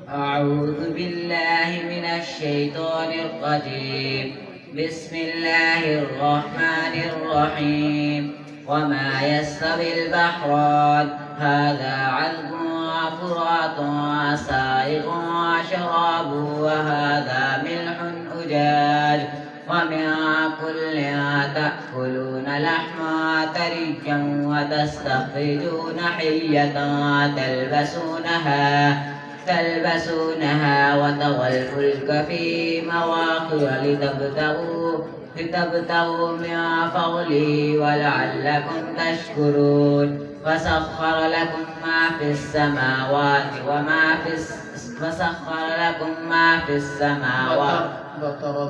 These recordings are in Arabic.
أعوذ بالله من الشيطان الرجيم. بسم الله الرحمن الرحيم. وما يستوي البحران هذا عذب فرات سائغ شرابه وهذا ملح أجاج ومن كل تأكلون لحما طريا وتستخرجون حلية تلبسونها وترى الفلك في مواخر لتبتغوا من فضله ولعلكم تشكرون. وسخر لكم ما في السماوات وترى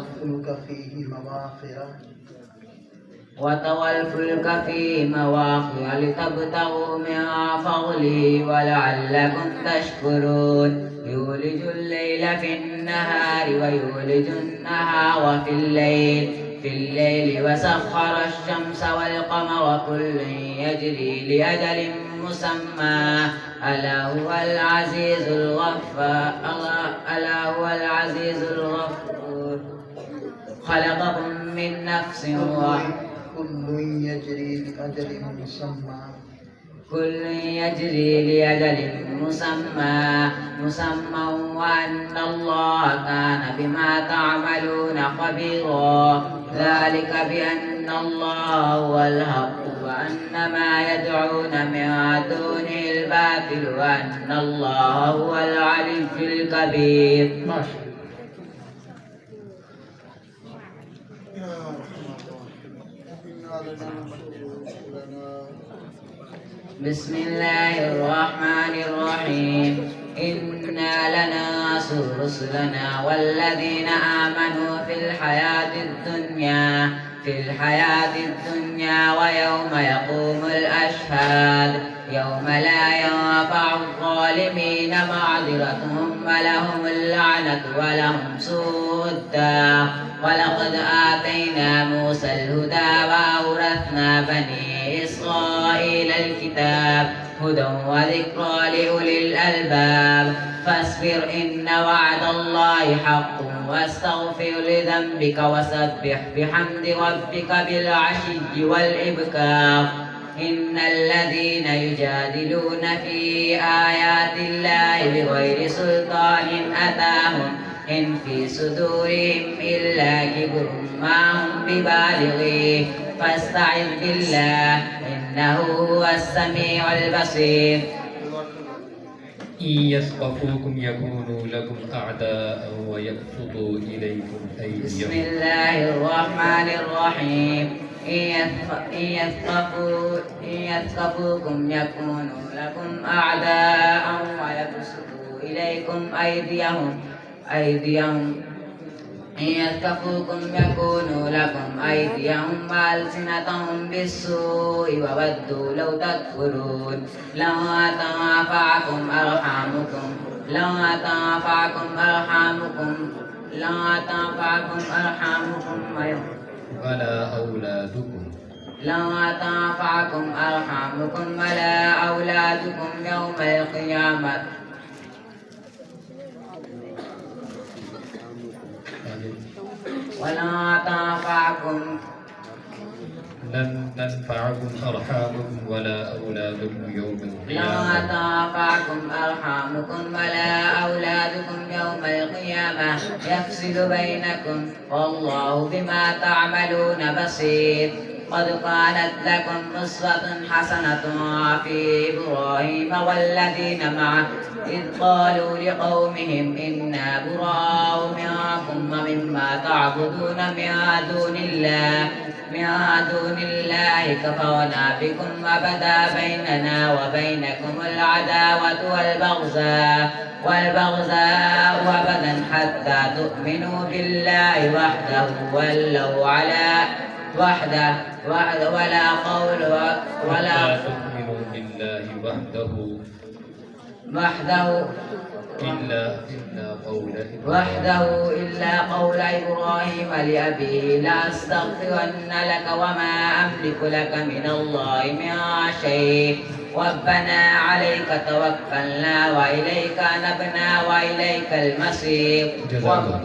الفلك فيه مواخر لتبتغوا من فضله ولعلكم تشكرون. يولج الليل في النهار ويولج النهار في الليل وسخر الشمس والقمر كل يجري لأجل مسمى ألا هو العزيز الغفور. خلقكم من نفس واحدة كل يجري لأجل مسمى وأن الله كان بما تعملون خبيرا. ذلك بأن الله هو الحق وأن ما يدعون من دونه الباطل وأن الله هو العلي الكبير. بسم الله الرحمن الرحيم. إنا لننصر رسلنا والذين آمنوا في الحياة الدنيا ويوم يقوم الأشهاد يوم لا ينفع الظالمين معذرتهم ولهم اللعنة ولهم سوء الدار. ولقد آتينا موسى الهدى وأورثنا بني إسرائيل الكتاب هدى وذكرى لأولي الألباب. فاصبر إن وعد الله حق واستغفر لذنبك وسبح بحمد ربك بالعشي والإبكار. إن الذين يجادلون في آيات الله بغير سلطان أتاهم إن في صدورهم إلا كبر ما هم ببالغيه فاستعذ بالله إنه هو السميع البصير. إن يثقفوكم يكونوا لكم أعداء ويبسطوا إليكم أيديهم. بسم الله الرحمن الرحيم. إن يثقفوكم يكونوا لكم أعداء ويبسطوا إليكم أيديهم. إن يثقفوكم يكونوا لكم أيديهم وألسنتهم بالسوء وودوا لو تكفرون. لو تنفعكم أرحامكم ولا أولادكم يوم القيامة لن تنفعكم أرحامكم ولا أولادكم يوم القيامة يفصل بينكم والله بما تعملون بصير. قد كانت لكم أسوة حسنة في إبراهيم والذين معه إذ قالوا لقومهم إنا براء منكم ومما تعبدون من دون الله كفرنا بكم وبدا بيننا وبينكم العداوة والبغضاء أبدا حتى تؤمنوا بالله وحده إلا قول إبراهيم لأبيه لأستغفرن لك وما أملك لك من الله من شيء ربنا عليك توكلنا وإليك نبنا وإليك المصير. جزاك الله.